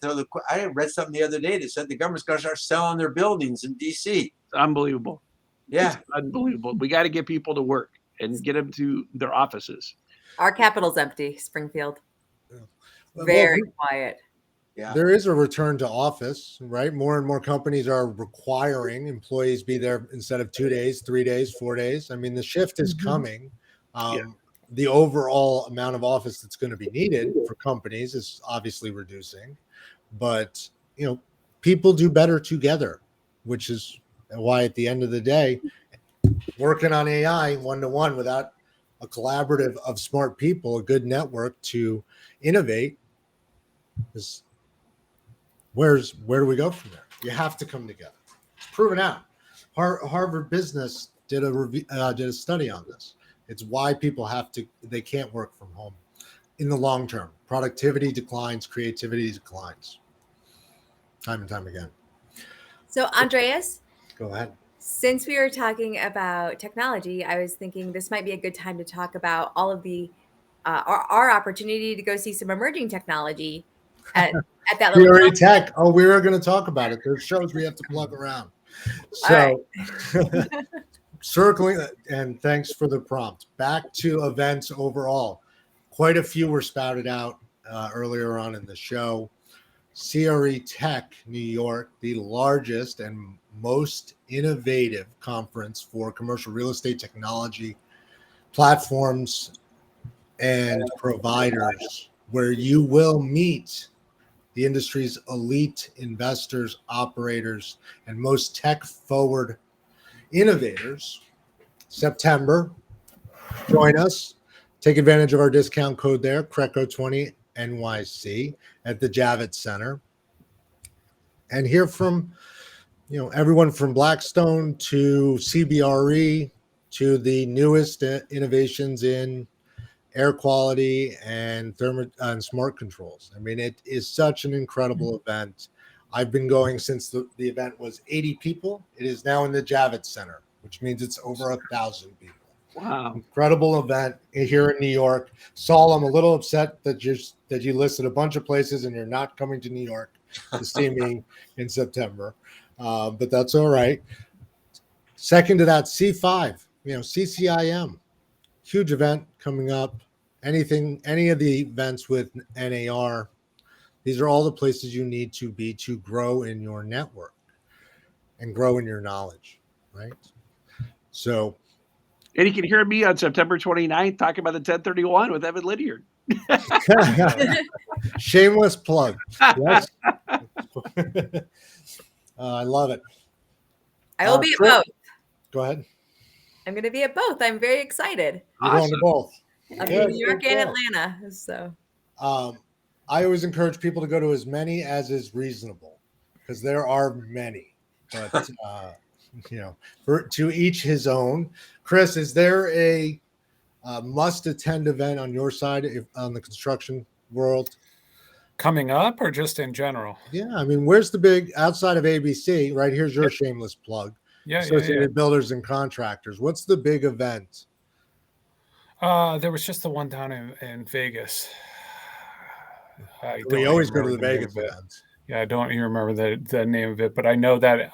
I read something the other day that said the government's going to start selling their buildings in DC. It's unbelievable. Yeah, It's unbelievable. We got to get people to work and get them to their offices. Our capital's empty, Springfield. Well, Very quiet. yeah. there is a return to office, right? More and more companies are requiring employees be there instead of 2 days, 3 days, 4 days. I mean, the shift is coming. The overall amount of office that's going to be needed for companies is obviously reducing, but people do better together, which is why at the end of the day, working on AI one-to-one without a collaborative of smart people, a good network to innovate, is where do we go from there? You have to come together. It's proven out. Harvard Business did a study on this. It's why people they can't work from home in the long term. Productivity declines, creativity declines, time and time again. So, Andreas, Go ahead. since we were talking about technology, I was thinking this might be a good time to talk about all of the our opportunity to go see some emerging technology at that little CRETech. Oh, we were going to talk about it. There's shows we have to plug around. So, circling, and thanks for the prompt. Back to events overall. Quite a few were spouted out earlier on in the show. CRETech New York, the largest and most innovative conference for commercial real estate technology platforms and providers, where you will meet the industry's elite investors, operators, and most tech-forward innovators. September, join us. Take advantage of our discount code there, CRECo20 NYC at the Javits Center, and hear from everyone from Blackstone to CBRE to the newest innovations in air quality and and smart controls. I mean, it is such an incredible event. I've been going since the event was 80 people. It is now in the Javits Center, which means it's over 1,000 people. Wow. Incredible event here in New York. Saul, I'm a little upset that you listed a bunch of places and you're not coming to New York to see me in September. But that's all right. Second to that, C5, CCIM, huge event coming up. Any of the events with NAR, these are all the places you need to be to grow in your network and grow in your knowledge, right? So, and you can hear me on September 29th talking about the 1031 with Evan Lydiard. Shameless plug. Yes. I love it. I will be at both. Go ahead. I'm going to be at both. I'm very excited. You're going to both. I'll be in New York and Atlanta. So, I always encourage people to go to as many as is reasonable, because there are many. But to each his own. Chris, is there a must-attend event on your side on the construction world? Coming up or just in general? Yeah, I mean, where's the big, outside of ABC, right? Here's your shameless plug. Yeah, Associated Builders and Contractors. What's the big event? There was just the one down in Vegas. We always go to the Vegas events. Yeah, I don't even remember the name of it, but I know that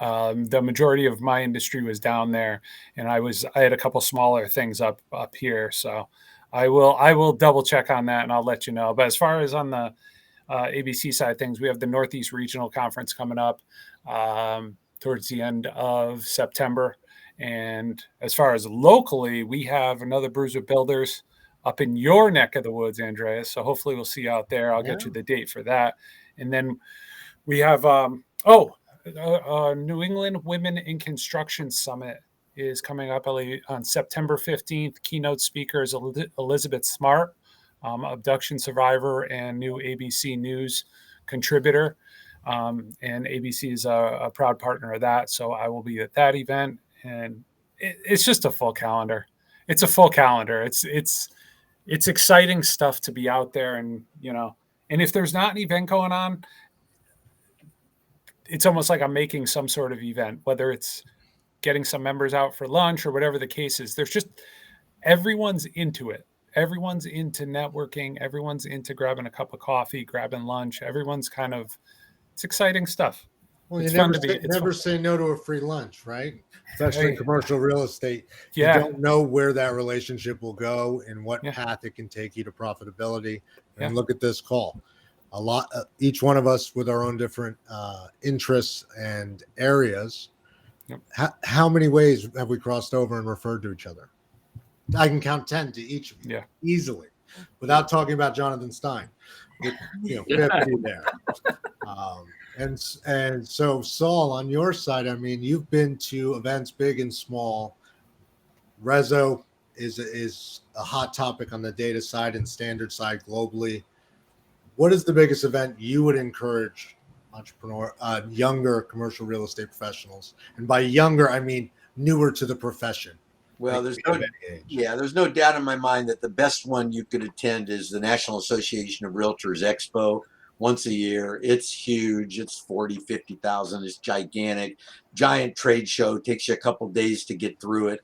the majority of my industry was down there, and I had a couple smaller things up here. So I will double check on that, and I'll let you know. But as far as on the ABC side of things, we have the Northeast Regional Conference coming up towards the end of September. And as far as locally, we have another Brews with Builders up in your neck of the woods, Andreas. So hopefully we'll see you out there. I'll get you the date for that. And then we have New England Women in Construction Summit is coming up on September 15th. Keynote speaker is Elizabeth Smart, abduction survivor and new ABC News contributor. And ABC is a proud partner of that. So I will be at that event. And it's just a full calendar. It's a full calendar. It's exciting stuff to be out there. And, and if there's not an event going on, it's almost like I'm making some sort of event, whether it's getting some members out for lunch or whatever the case is. There's just, everyone's into it. Everyone's into networking. Everyone's into grabbing a cup of coffee, grabbing lunch. Everyone's it's exciting stuff. Well, you never say no to a free lunch, right? Especially in commercial real estate. Yeah. You don't know where that relationship will go and what path it can take you to profitability. And look at this call. Each one of us with our own different interests and areas. Yep. How many ways have we crossed over and referred to each other? I can count 10 to each of you easily, without talking about Jonathan Stein. 50 there. And so, Saul, on your side, I mean, you've been to events big and small. Rezo is a hot topic on the data side and standard side globally. What is the biggest event you would encourage younger commercial real estate professionals? And by younger, I mean newer to the profession. Well, there's no doubt in my mind that the best one you could attend is the National Association of Realtors Expo. Once a year. It's huge. It's 40, 50,000. It's gigantic, giant trade show. It takes you a couple of days to get through it.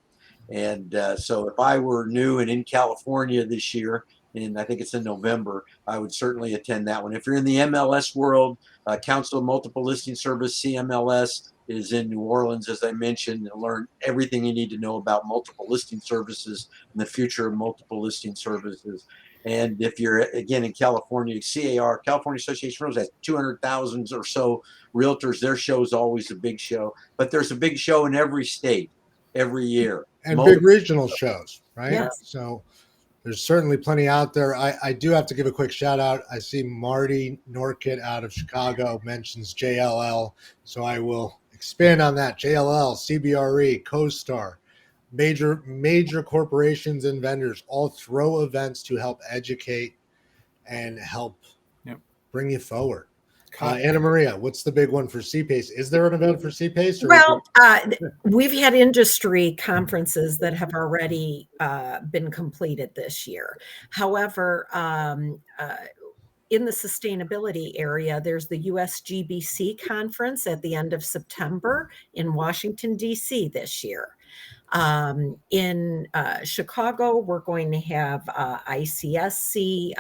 And so if I were new and in California this year, and I think it's in November, I would certainly attend that one. If you're in the MLS world, Council of Multiple Listing Service, CMLS, is in New Orleans, as I mentioned, and learn everything you need to know about multiple listing services and the future of multiple listing services. And if you're, again, in California, CAR, California Association of Realtors, has 200,000 or so realtors. Their show is always a big show. But there's a big show in every state every year. And big regional shows, right? Yes. So there's certainly plenty out there. I do have to give a quick shout out. I see Marty Norkit out of Chicago mentions JLL, so I will expand on that. JLL, CBRE, CoStar, major corporations and vendors all throw events to help educate and help bring you forward. Anna Maria, what's the big one for CPACE? Is there an event for CPACE? Well, we've had industry conferences that have already been completed this year. However, in the sustainability area, there's the USGBC conference at the end of September in Washington, D.C. this year. In Chicago, we're going to have ICSC,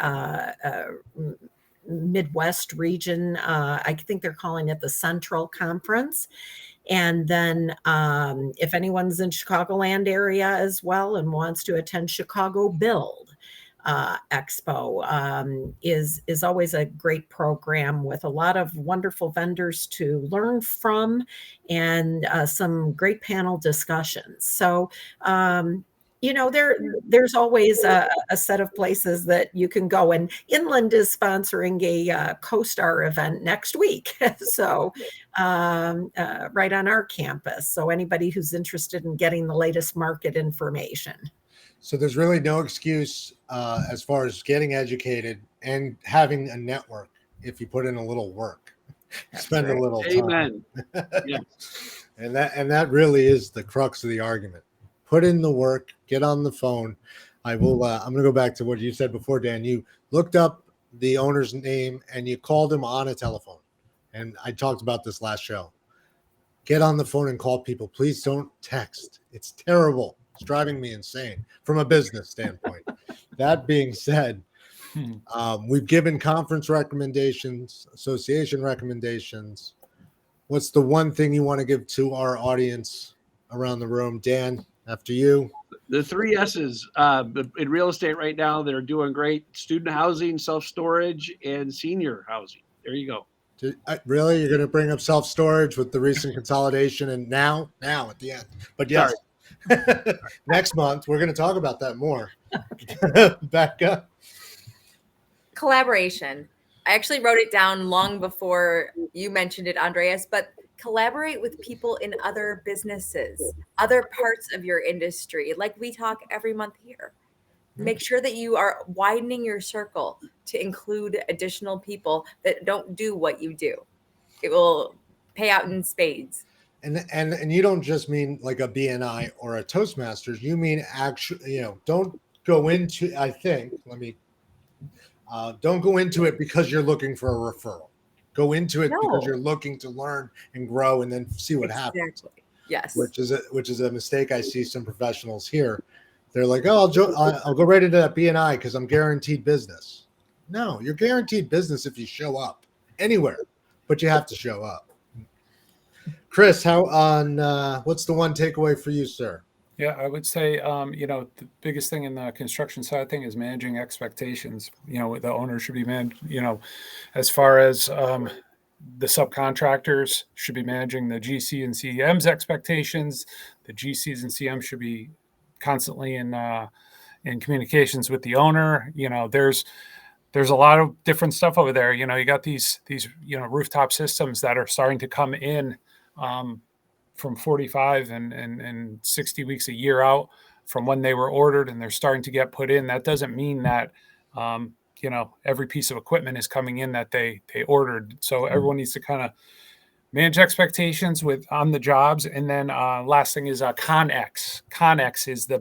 Midwest region. I think they're calling it the Central Conference. And then if anyone's in Chicagoland area as well and wants to attend Chicago Build Expo, is always a great program with a lot of wonderful vendors to learn from and some great panel discussions. So there's always a set of places that you can go, and Inland is sponsoring a CoStar event next week. So right on our campus. So anybody who's interested in getting the latest market information. So there's really no excuse as far as getting educated and having a network if you put in a little work. Spend a little time. Amen. Yes. And that really is the crux of the argument. Put in the work, get on the phone. I'm going to go back to what you said before, Dan. You looked up the owner's name and you called him on a telephone. And I talked about this last show. Get on the phone and call people. Please don't text. It's terrible. It's driving me insane from a business standpoint. That being said, we've given conference recommendations, association recommendations. What's the one thing you want to give to our audience around the room? Dan, after you. The 3 S's in real estate right now that are doing great: student housing, self-storage, and senior housing. There you go. Really? You're going to bring up self-storage with the recent consolidation and now at the end. But yes, next month, we're going to talk about that more. Rebekah? Collaboration. I actually wrote it down long before you mentioned it, Andreas, but collaborate with people in other businesses, other parts of your industry, like we talk every month here. Make sure that you are widening your circle to include additional people that don't do what you do. It will pay out in spades. And you don't just mean like a BNI or a Toastmasters. You mean actually, don't go into, don't go into it because you're looking for a referral. Go into it because you're looking to learn and grow and then see what happens. Yes. Which is a mistake I see some professionals here. They're like, oh, I'll go right into that BNI because I'm guaranteed business. No, you're guaranteed business if you show up anywhere, but you have to show up. Chris, what's the one takeaway for you, sir? Yeah, I would say, the biggest thing in the construction side thing is managing expectations. The owner should be as far as the subcontractors should be managing the GC and CM's expectations. The GCs and CMs should be constantly in communications with the owner. There's a lot of different stuff over there. You got these rooftop systems that are starting to come in from 45 and 60 weeks a year out from when they were ordered, and they're starting to get put in. That doesn't mean that every piece of equipment is coming in that they ordered. So everyone needs to kind of manage expectations on the jobs. And then last thing is ConX. ConX is the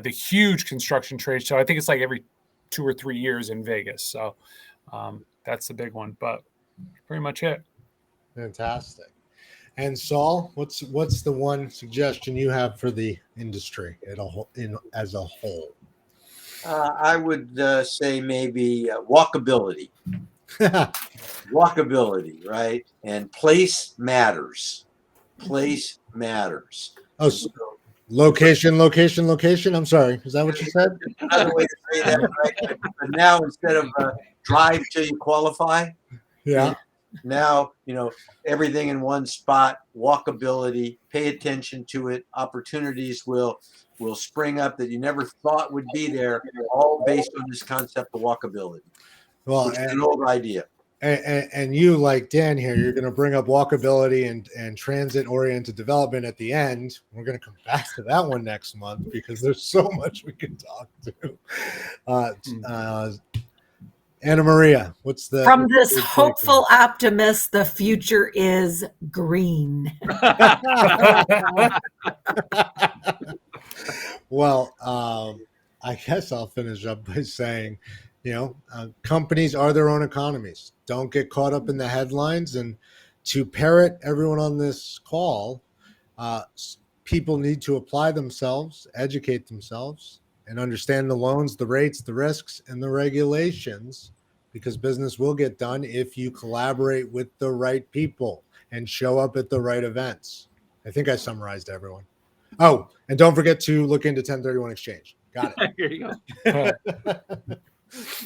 huge construction trade show. I think it's like every 2 or 3 years in Vegas. So that's the big one, but pretty much it. Fantastic. And Saul, what's the one suggestion you have for the industry as a whole? I would say maybe walkability. Walkability, right? And place matters. Place matters. Oh, so location. I'm sorry. Is that what you said? Another way to say that, right? But now instead of drive till you qualify, yeah, Now, everything in one spot, walkability, pay attention to it. Opportunities will spring up that you never thought would be there, all based on this concept of walkability. Well, which is an old idea. And you, like Dan here, you're going to bring up walkability and transit-oriented development at the end. We're going to come back to that one next month because there's so much we can talk to. Anna Maria, what's the... From this hopeful optimist, the future is green. Well, I guess I'll finish up by saying, companies are their own economies. Don't get caught up in the headlines. And to parrot everyone on this call, people need to apply themselves, educate themselves, and understand the loans, the rates, the risks, and the regulations, because business will get done if you collaborate with the right people and show up at the right events. I think I summarized everyone. Oh, and don't forget to look into 1031 exchange. Got it. Here you go.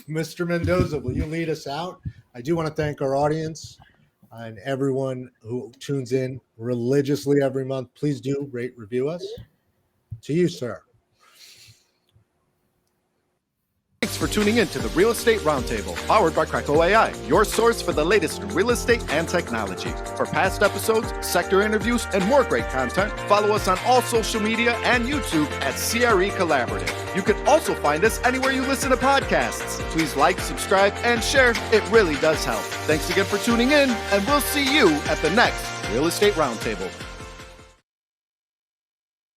Mr. Mendoza, will you lead us out? I do want to thank our audience and everyone who tunes in religiously every month. Please do rate, review us. To you, sir. Thanks for tuning in to the Real Estate Roundtable, powered by CRECo.ai, your source for the latest in real estate and technology. For past episodes, sector interviews, and more great content, follow us on all social media and YouTube at CRECollaborative. You can also find us anywhere you listen to podcasts. Please like, subscribe, and share. It really does help. Thanks again for tuning in, and we'll see you at the next Real Estate Roundtable.